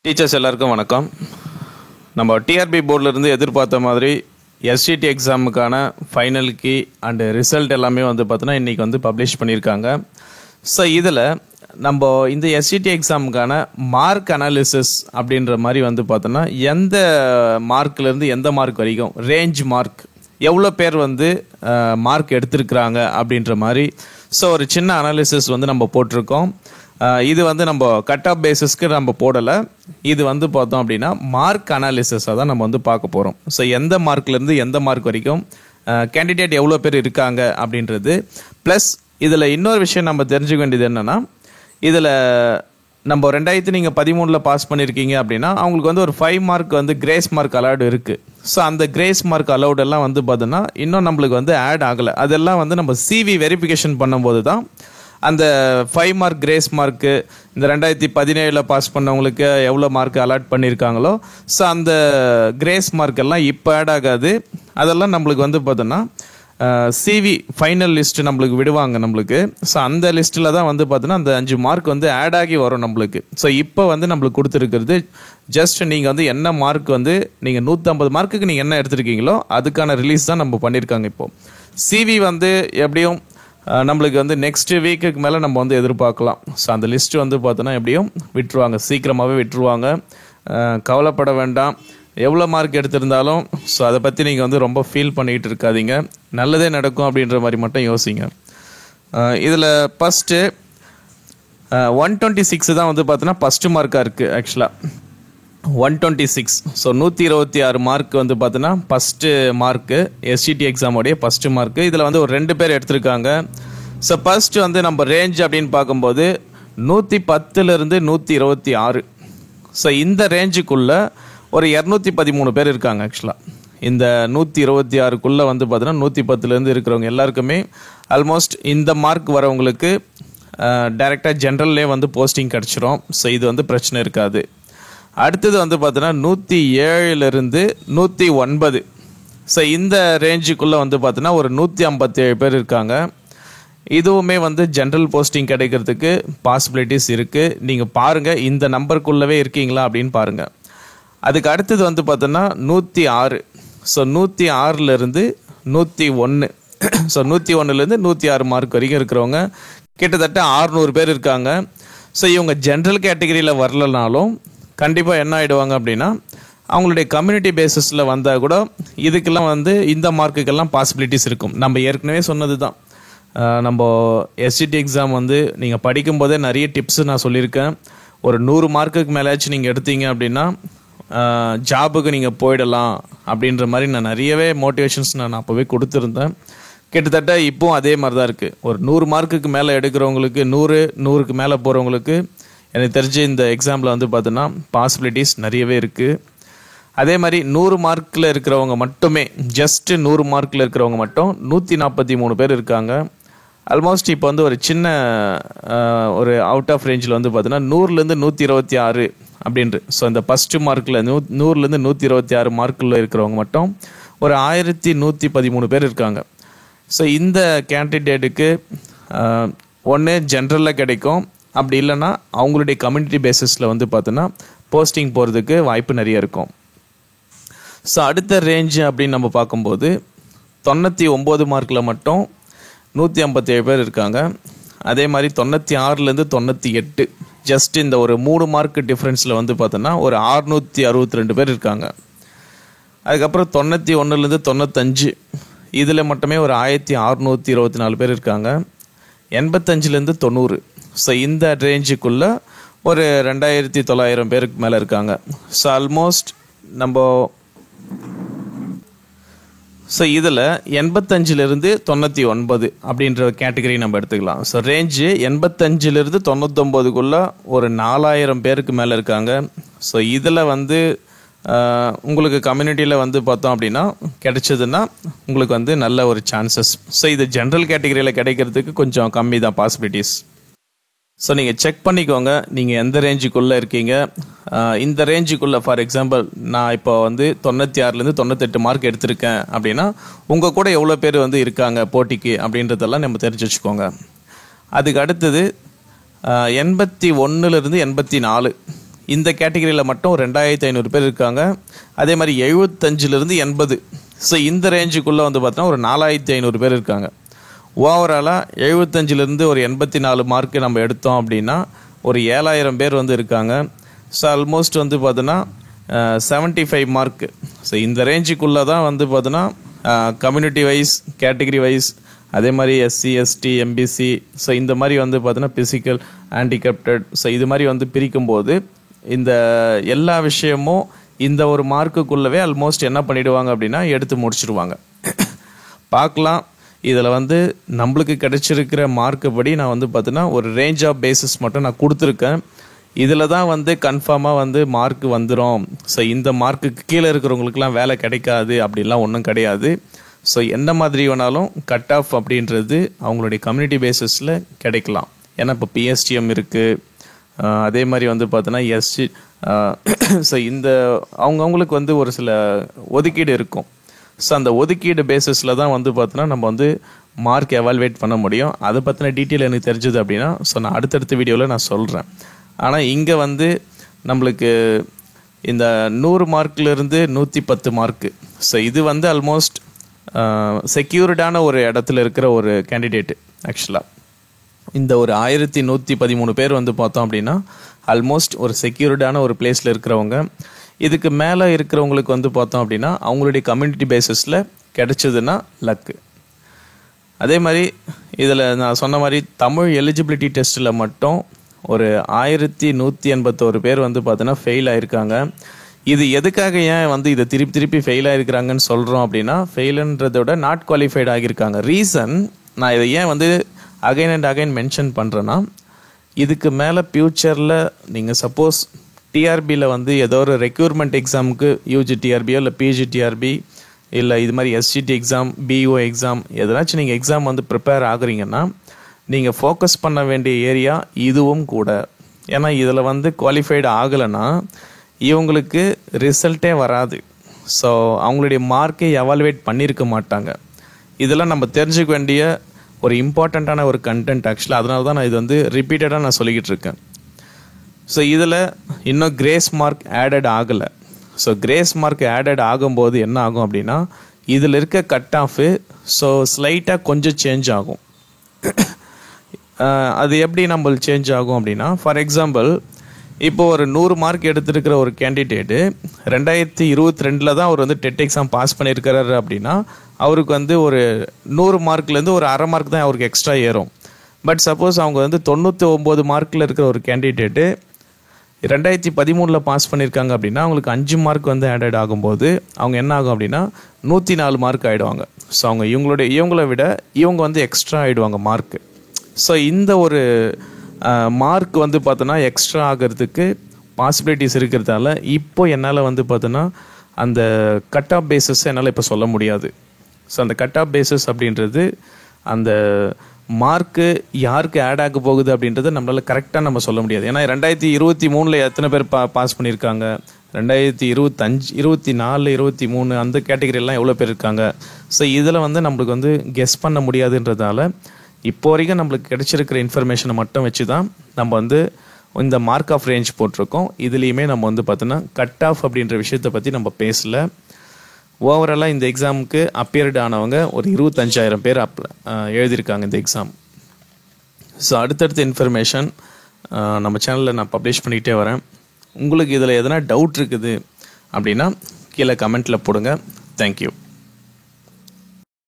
Teachers எல்லாருக்கும் வணக்கம். நம்ம டிஆர்பி போர்டிலிருந்து எதிர்பார்த்த மாதிரி எஸ்சிடி எக்ஸாமுக்கான ஃபைனல் கீ அண்டு ரிசல்ட் எல்லாமே வந்து பார்த்தோன்னா இன்றைக்கி வந்து பப்ளிஷ் பண்ணியிருக்காங்க. ஸோ இதில் நம்ம இந்த எஸ்சிடி எக்ஸாமுக்கான மார்க் அனாலிசிஸ் அப்படின்ற மாதிரி வந்து பார்த்தோன்னா எந்த மார்க்லேருந்து எந்த மார்க் வரைக்கும் ரேஞ்ச் மார்க் எவ்வளோ பேர் வந்து மார்க் எடுத்திருக்கிறாங்க அப்படின்ற மாதிரி ஸோ ஒரு சின்ன அனாலிசிஸ் வந்து நம்ம போட்டிருக்கோம். இது வந்து நம்ம கட் ஆஃப் பேசிஸ்க்கு நம்ம போடலை. இது வந்து பார்த்தோம் அப்படின்னா மார்க் அனாலிசிஸாக தான் நம்ம வந்து பார்க்க போகிறோம். ஸோ எந்த மார்க்லேருந்து எந்த மார்க் வரைக்கும் கேண்டிடேட் எவ்வளோ பேர் இருக்காங்க அப்படின்றது. ப்ளஸ் இதில் இன்னொரு விஷயம் நம்ம தெரிஞ்சுக்க வேண்டியது என்னென்னா, இதில் நம்ம 2013 பாஸ் பண்ணியிருக்கீங்க அப்படின்னா அவங்களுக்கு வந்து ஒரு 5 மார்க் வந்து கிரேஸ் மார்க் அலவுட் இருக்குது. ஸோ அந்த கிரேஸ் மார்க் அலவுட் எல்லாம் வந்து பார்த்தோன்னா இன்னும் நம்மளுக்கு வந்து ஆட் ஆகலை. அதெல்லாம் வந்து நம்ம சிவி வெரிஃபிகேஷன் பண்ணும்போது தான் அந்த 5 மார்க் கிரேஸ் மார்க்கு இந்த 2017 பாஸ் பண்ணவங்களுக்கு எவ்வளோ மார்க் அலாட் பண்ணியிருக்காங்களோ ஸோ அந்த கிரேஸ் மார்க் எல்லாம் இப்போ ஆட் ஆகாது. அதெல்லாம் நம்மளுக்கு வந்து பார்த்தோன்னா சிவி ஃபைனல் லிஸ்ட்டு நம்மளுக்கு விடுவாங்க நம்மளுக்கு. ஸோ அந்த லிஸ்ட்டில் தான் வந்து பார்த்தோன்னா அந்த 5 மார்க் வந்து ஆட் ஆகி வரும் நம்மளுக்கு. ஸோ இப்போ வந்து நம்மளுக்கு கொடுத்துருக்கிறது ஜஸ்ட் நீங்கள் வந்து என்ன மார்க் வந்து நீங்கள் 150 மார்க்குக்கு நீங்கள் என்ன எடுத்திருக்கீங்களோ அதுக்கான ரிலீஸ் தான் நம்ம பண்ணியிருக்காங்க. இப்போது சிவி வந்து எப்படியும் நம்மளுக்கு வந்து நெக்ஸ்ட் வீக்குக்கு மேலே நம்ம வந்து எதிர்பார்க்கலாம். ஸோ அந்த லிஸ்ட்டு வந்து பார்த்தோன்னா எப்படியும் விட்டுருவாங்க, சீக்கிரமாகவே விட்டுருவாங்க. கவலைப்பட வேண்டாம். எவ்வளோ மார்க் எடுத்திருந்தாலும் ஸோ அதை பற்றி நீங்கள் வந்து ரொம்ப ஃபீல் பண்ணிக்கிட்டு இருக்காதீங்க. நல்லதே நடக்கும் அப்படின்ற மாதிரி மட்டும் யோசிங்க. இதில் ஃபஸ்ட்டு 126 தான் வந்து பார்த்தோன்னா ஃபஸ்ட்டு மார்க்காக இருக்குது. ஆக்சுவலாக 126 ஸோ 126 மார்க் வந்து பார்த்தோன்னா ஃபஸ்ட்டு மார்க்கு எஸ்சிடி எக்ஸாமோடைய ஃபஸ்ட்டு மார்க்கு. இதில் வந்து ஒரு 2 பேர் எடுத்திருக்காங்க. ஸோ ஃபஸ்ட்டு வந்து நம்ம ரேஞ்ச் அப்படின்னு பார்க்கும்போது 110லேருந்து 126. ஸோ இந்த ரேஞ்சுக்குள்ளே ஒரு 213 பேர் இருக்காங்க. ஆக்சுவலாக இந்த 126க்குள்ளே வந்து பார்த்தோன்னா 110லேருந்து இருக்கிறவங்க எல்லாருக்குமே ஆல்மோஸ்ட் இந்த மார்க் வரவங்களுக்கு டைரெக்டாக ஜென்ரல்லே வந்து போஸ்டிங் கிடச்சிரும். ஸோ இது வந்து பிரச்சனை இருக்காது. அடுத்தது வந்து பார்த்தோன்னா 107லேருந்து 109. ஸோ இந்த ரேஞ்சுக்குள்ளே வந்து பார்த்தோன்னா ஒரு 157 பேர் இருக்காங்க. இதுவுமே வந்து ஜென்ரல் போஸ்டிங் கிடைக்கிறதுக்கு பாசிபிலிட்டிஸ் இருக்குது. நீங்கள் பாருங்கள் இந்த நம்பருக்குள்ளவே இருக்கீங்களா அப்படின்னு பாருங்கள். அதுக்கு அடுத்தது வந்து பார்த்தோன்னா 106. ஸோ 106லேருந்து 101. ஸோ 101லேருந்து 106 மார்க் வரைக்கும் இருக்கிறவங்க கிட்டத்தட்ட 600 பேர் இருக்காங்க. ஸோ இவங்க ஜென்ரல் கேட்டகரியில் வரலனாலும் கண்டிப்பாக என்ன ஆகிடுவாங்க அப்படின்னா அவங்களுடைய கம்யூனிட்டி பேசிஸில் வந்தால் கூட இதுக்கெல்லாம் வந்து இந்த மார்க்குக்கெல்லாம் பாசிபிலிட்டிஸ் இருக்கும். நம்ம ஏற்கனவே சொன்னது தான். நம்ம எஸ்சிடி எக்ஸாம் வந்து நீங்கள் படிக்கும்போதே நிறைய டிப்ஸு நான் சொல்லியிருக்கேன். ஒரு 100 மார்க்குக்கு மேலேயாச்சும் நீங்கள் எடுத்தீங்க அப்படின்னா ஜாபுக்கு நீங்கள் போயிடலாம் அப்படின்ற மாதிரி நான் நிறையவே மோட்டிவேஷன்ஸ் நான் அப்போவே கொடுத்துருந்தேன். கிட்டத்தட்ட இப்போவும் அதே மாதிரி தான் இருக்குது. ஒரு 100 மார்க்குக்கு மேலே எடுக்கிறவங்களுக்கு 100க்கு மேலே போகிறவங்களுக்கு எனக்கு தெரிஞ்சு இந்த எக்ஸாம்பிள் வந்து பார்த்தோன்னா பாசிபிலிட்டிஸ் நிறையவே இருக்குது. அதே மாதிரி 100 மார்க்கில் இருக்கிறவங்க மட்டுமே ஜஸ்ட்டு 100 மார்க்கில் இருக்கிறவங்க மட்டும் 143 பேர் இருக்காங்க. ஆல்மோஸ்ட் இப்போ வந்து ஒரு சின்ன ஒரு அவுட் ஆஃப் ரேஞ்சில் வந்து பார்த்தோன்னா 100லேருந்து 126 அப்படின்ட்டு. ஸோ இந்த ஃபஸ்ட்டு மார்க்கில் 100லேருந்து 126 மார்க்கில் இருக்கிறவங்க மட்டும் ஒரு 1113 பேர் இருக்காங்க. ஸோ இந்த கேண்டிடேட்டுக்கு ஒன்று ஜென்ரலில் கிடைக்கும், அப்படி இல்லைன்னா அவங்களுடைய கம்யூனிட்டி பேசிஸில் வந்து பார்த்தோன்னா போஸ்டிங் போகிறதுக்கு வாய்ப்பு நிறைய இருக்கும். ஸோ அடுத்த ரேஞ்சு அப்படின்னு நம்ம பார்க்கும்போது 99 மார்க்கில் மட்டும் 157 பேர் இருக்காங்க. அதே மாதிரி 96லேருந்து 98 ஜஸ்ட் இந்த ஒரு 3 மார்க் டிஃப்ரென்ஸில் வந்து பார்த்தோன்னா ஒரு 662 பேர் இருக்காங்க. அதுக்கப்புறம் 91லேருந்து 95 இதில் மட்டுமே ஒரு 1624 பேர் இருக்காங்க. 85லேருந்து 90 ஸோ இந்த ரேஞ்சுக்குள்ளே ஒரு 2900 பேருக்கு மேலே இருக்காங்க. ஸோ ஆல்மோஸ்ட் நம்ம ஸோ இதில் 85லேருந்து 99 அப்படின்ற கேட்டகரி நம்ம எடுத்துக்கலாம். ஸோ ரேஞ்சு 85லேருந்து 99க்குள்ளே ஒரு 4000 பேருக்கு மேலே இருக்காங்க. ஸோ இதில் வந்து உங்களுக்கு கம்யூனிட்டியில் வந்து பார்த்தோம் அப்படின்னா கிடைச்சதுன்னா உங்களுக்கு வந்து நல்ல ஒரு சான்சஸ். ஸோ இது ஜென்ரல் கேட்டகரியில் கிடைக்கிறதுக்கு கொஞ்சம் கம்மி தான் பாசிபிலிட்டிஸ். ஸோ நீங்கள் செக் பண்ணிக்கோங்க நீங்கள் எந்த ரேஞ்சுக்குள்ளே இருக்கீங்க. இந்த ரேஞ்சுக்குள்ளே ஃபார் எக்ஸாம்பிள் நான் இப்போ வந்து 96லேருந்து 98 மார்க் எடுத்திருக்கேன் அப்படின்னா உங்கள் கூட எவ்வளோ பேர் வந்து இருக்காங்க போட்டிக்கு அப்படின்றதெல்லாம் நம்ம தெரிஞ்சு வச்சுக்கோங்க. அதுக்கு அடுத்தது 81லேருந்து 84 இந்த கேட்டகரியில் மட்டும் 2500 பேர் இருக்காங்க. அதே மாதிரி 75லேருந்து 80, ஸோ இந்த ரேஞ்சுக்குள்ளே வந்து பார்த்தோன்னா ஒரு 4500 பேர் இருக்காங்க. ஓவராலாக 75லேருந்து ஒரு 84 மார்க்கு நம்ம எடுத்தோம் அப்படின்னா ஒரு 7000 பேர் வந்து இருக்காங்க. ஸோ ஆல்மோஸ்ட் வந்து பார்த்தோன்னா 75 மார்க்கு. ஸோ இந்த ரேஞ்சுக்குள்ளே தான் வந்து பார்த்தோன்னா கம்யூனிட்டி வைஸ், கேட்டகரி வைஸ், அதே மாதிரி எஸ்சி, எஸ்டி, எம்பிசி, ஸோ இந்த மாதிரி வந்து பார்த்தோன்னா பிசிக்கல், ஹேண்டிகேப்டட், ஸோ இது மாதிரி வந்து பிரிக்கும்போது இந்த எல்லா விஷயமும் இந்த ஒரு மார்க்குக்குள்ளவே ஆல்மோஸ்ட் என்ன பண்ணிடுவாங்க அப்படின்னா எடுத்து முடிச்சிடுவாங்க. பார்க்கலாம். இதில் வந்து நம்மளுக்கு கிடைச்சிருக்கிற மார்க்கு படி நான் வந்து பார்த்தீங்கன்னா ஒரு ரேஞ்ச் ஆஃப் பேசிஸ் மட்டும் நான் கொடுத்துருக்கேன். இதில் தான் வந்து கன்ஃபார்மாக வந்து மார்க் வந்துடும். ஸோ இந்த மார்க்குக்கு கீழே இருக்கிறவங்களுக்குலாம் வேலை கிடைக்காது அப்படின்லாம் ஒன்றும் கிடையாது. ஸோ என்ன மாதிரி வேணாலும் கட் ஆஃப் அப்படின்றது அவங்களுடைய கம்யூனிட்டி பேசிஸில் கிடைக்கலாம். ஏன்னா இப்போ பிஎஸ்டிஎம் இருக்குது, அதே மாதிரி வந்து பார்த்தோன்னா எஸ்சி, ஸோ இந்த அவங்கவுங்களுக்கு வந்து ஒரு சில ஒதுக்கீடு இருக்கும். ஸோ அந்த ஒதுக்கீடு பேசிஸில் தான் வந்து பார்த்தோன்னா நம்ம வந்து மார்க் எவால்வேட் பண்ண முடியும். அதை பற்றின டீட்டெயில் எனக்கு தெரிஞ்சது அப்படின்னா ஸோ நான் அடுத்தடுத்த வீடியோவில் நான் சொல்கிறேன். ஆனால் இங்கே வந்து நம்மளுக்கு இந்த 100 மார்க்லேருந்து 110 மார்க்கு, ஸோ இது வந்து ஆல்மோஸ்ட் செக்யூர்டான ஒரு இடத்துல இருக்கிற ஒரு கேண்டிடேட்டு. ஆக்சுவலாக இந்த ஒரு 1113 பேர் வந்து பார்த்தோம் அப்படின்னா ஆல்மோஸ்ட் ஒரு செக்யூர்டான ஒரு பிளேஸில் இருக்கிறவங்க. இதுக்கு மேலே இருக்கிறவங்களுக்கு வந்து பார்த்தோம் அப்படின்னா அவங்களுடைய கம்யூனிட்டி பேசிஸில் கிடைச்சதுன்னா லக்கு. அதே மாதிரி இதில் நான் சொன்ன மாதிரி தமிழ் எலிஜிபிலிட்டி டெஸ்ட்டில் மட்டும் ஒரு 1181 பேர் வந்து பார்த்தோன்னா ஃபெயில் ஆகிருக்காங்க. இது எதுக்காக ஏன் வந்து இதை திருப்பி ஃபெயில் ஆகிருக்கிறாங்கன்னு சொல்கிறோம் அப்படின்னா ஃபெயிலுன்றதோட நாட் குவாலிஃபைட் ஆகியிருக்காங்க. ரீசன் நான் இதை ஏன் வந்து அகைன் அண்ட் அகைன் மென்ஷன் பண்ணுறேன்னா, இதுக்கு மேலே ஃப்யூச்சரில் நீங்கள் சப்போஸ் டிஆர்பியில் வந்து ஏதோ ஒரு ரெக்யூர்மெண்ட் எக்ஸாமுக்கு யூஜி டிஆர்பியோ இல்லை பிஜி டிஆர்பி இல்லை இது மாதிரி எஸ்சிடி எக்ஸாம், பிஓ எக்ஸாம் எதனாச்சும் நீங்கள் எக்ஸாம் வந்து ப்ரிப்பேர் ஆகுறீங்கன்னா நீங்கள் ஃபோக்கஸ் பண்ண வேண்டிய ஏரியா இதுவும் கூட. ஏன்னா இதில் வந்து குவாலிஃபைடு ஆகலைன்னா இவங்களுக்கு ரிசல்ட்டே வராது. ஸோ அவங்களுடைய மார்க்கை எவாலுவேட் பண்ணியிருக்க மாட்டாங்க. இதெல்லாம் நம்ம தெரிஞ்சுக்க வேண்டிய ஒரு இம்பார்ட்டண்ட்டான ஒரு கண்டென்ட் ஆக்சுவலாக. அதனால தான் நான் இது வந்து ரிப்பீட்டடாக நான் சொல்லிக்கிட்டு இருக்கேன். ஸோ இதில் இன்னும் கிரேஸ் மார்க் ஆடட் ஆகலை. ஸோ கிரேஸ் மார்க் ஆடட் ஆகும்போது என்ன ஆகும் அப்படின்னா இதில் இருக்க கட் ஆஃபு ஸோ ஸ்லைட்டாக கொஞ்சம் சேஞ்ச் ஆகும். அது எப்படி நம்மளுக்கு சேஞ்ச் ஆகும் அப்படின்னா, ஃபார் எக்ஸாம்பிள் இப்போ ஒரு 100 மார்க் எடுத்துருக்கிற ஒரு கேண்டிடேட்டு 2022 தான் அவர் வந்து டெட் எக்ஸாம் பாஸ் பண்ணியிருக்கிறாரு அப்படின்னா அவருக்கு வந்து ஒரு 100 மார்க்லேருந்து ஒரு அரை மார்க் தான் அவருக்கு எக்ஸ்ட்ரா ஏறும். பட் சப்போஸ் அவங்க வந்து 99 மார்க்கில் இருக்கிற ஒரு கேண்டிடேட்டு 2013 பாஸ் பண்ணியிருக்காங்க அப்படின்னா அவங்களுக்கு 5 மார்க் வந்து ஆடட் ஆகும்போது அவங்க என்ன ஆகும் அப்படின்னா 104 மார்க் ஆகிடுவாங்க. ஸோ அவங்க இவங்கள விட இவங்க வந்து எக்ஸ்ட்ரா ஆகிடுவாங்க மார்க்கு. ஸோ இந்த ஒரு மார்க் வந்து பார்த்தோன்னா எக்ஸ்ட்ரா ஆகிறதுக்கு பாசிபிலிட்டிஸ் இருக்கிறதால இப்போ என்னால் வந்து பார்த்தோன்னா அந்த கட் ஆஃப் பேஸஸ் என்னால் இப்போ சொல்ல முடியாது. ஸோ அந்த கட் ஆஃப் பேஸஸ் அப்படின்றது அந்த மார்க்கு யாருக்கு ஆட் ஆக போகுது அப்படின்றத நம்மளால் கரெக்டாக நம்ம சொல்ல முடியாது. ஏன்னா 2023 எத்தனை பேர் பாஸ் பண்ணியிருக்காங்க, 2025, 24, 23 அந்த கேட்டகரியெல்லாம் எவ்வளோ பேர் இருக்காங்க. ஸோ இதில் வந்து நம்மளுக்கு வந்து கெஸ் பண்ண முடியாதுன்றதால இப்போ வரைக்கும் நம்மளுக்கு கிடைச்சிருக்கிற இன்ஃபர்மேஷனை மட்டும் வச்சு தான் நம்ம வந்து இந்த மார்க் ஆஃப் ரேஞ்ச் போட்டிருக்கோம். இதுலேயுமே நம்ம வந்து பார்த்தோன்னா கட் ஆஃப் அப்படின்ற விஷயத்தை பற்றி நம்ம பேசலை. ஓவராலாக இந்த எக்ஸாமுக்கு அப்பியர்ட் ஆனவங்க ஒரு 25,000 பேர் எழுதியிருக்காங்க இந்த எக்ஸாம். ஸோ அடுத்தடுத்த இன்ஃபர்மேஷன் நம்ம சேனலில் நான் பப்ளிஷ் பண்ணிக்கிட்டே வரேன். உங்களுக்கு இதில் எதனா டவுட் இருக்குது அப்படின்னா கீழே கமெண்ட்டில் போடுங்க. தேங்க்யூ.